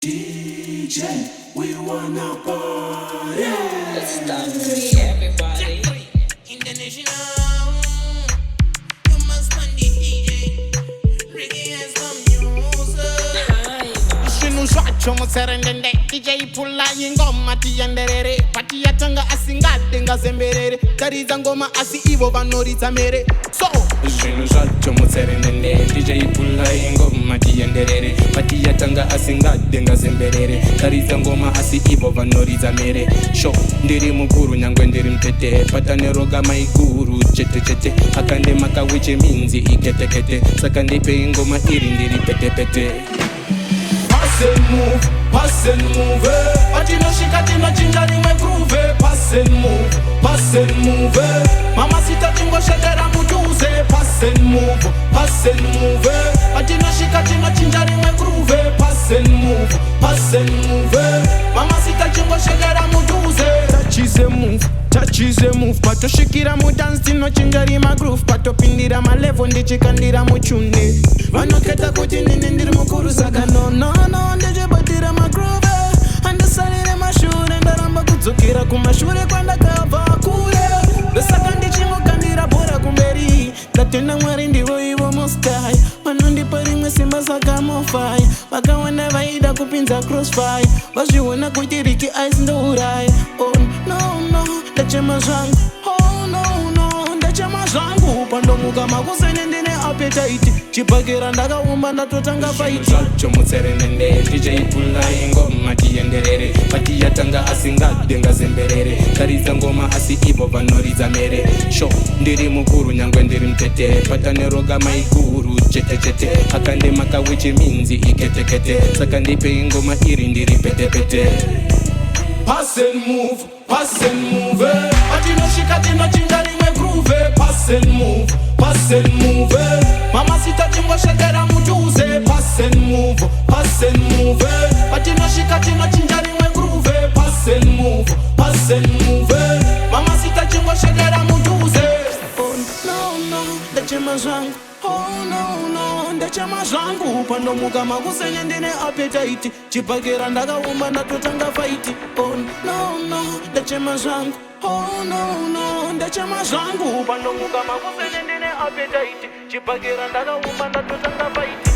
DJ, we wanna party. Let's start free, everybody. International, you must find the DJ. Reggae has some music. Shinu shwacho muserendende DJ pula yingoma tiyenderere pati yatanga asingade ngazemberere tariza ngoma asi ivo vanoritsa mere so Shinu shwacho muserendende DJ pula yingoma tiyenderere pati yatanga asingade ngazemberere tariza ngoma asi ivo vanoritsa mere sho ndiri mukuru nyangwe ndiri mtete pataneroga maiguru chete chete akande makawiche minzi iketekete saka ndipe ingoma iri ndiri pete pete. Pass and move, Patino shikatino chinjari mwe groove. Pass and move, Mama sita tingo shakera mutuze. Pass and move, Patino shikatino chinjari mwe groove. Pass and move, Mama sita tingo shakera mutuze. Touch is a move, pato shikira mu dance tino chinjari ma groove, pato pindira ma level ndichikandira mu chune. Vanoketa kuti nini ndiri mukuru saka no ndeje batira ma groove. Andasalire mashure ndaramba kudzokera kumashure kwandakabva kure. Ndosaka ndichingokandira bora kumberi, ndatenda Mwari ndivo ivo mostai. Vanondipa rimwe simba saka mofai, vakawanda vaida kupinza crossfire, vazviona kuti Ricky Ice ndourai. Oh no, ndachema zvangu. Oh no, ndachema zvangu. Pandomuka makusene ndine appetite, chipakira ndakaumba ndatotanga fight. Zvacho mutserendende DJ pula ingoma tiyenderere pati yatanga asingade ngazemberere tariza ngoma asi ivo vanoridza mere sho ndiri mukuru nyangwe ndiri mtete pataneroga maiguru chete chete akande makawiche minzi iketekete saka ndipe ingoma iri ndiri pete pete. Pass and move, Patino shikatino chinjari mwe groove. Pass and move, Mama sita tingo shakera mutuze. Pass and move, Patino shikatino chinjari mwe groove. Pass and move, Mama sita tingo shakera mutuze. Oh no, ndachema zvangu. Oh no, ndachema zvangu. Pandomuka makusene ndine appetite, chipakira ndakaumba ndatotanga fight. Oh no, ndachema zvangu. Oh no, ndachema zvangu. Pandomuka makusene ndine appetite, chipakira ndakaumba ndatotanga fight.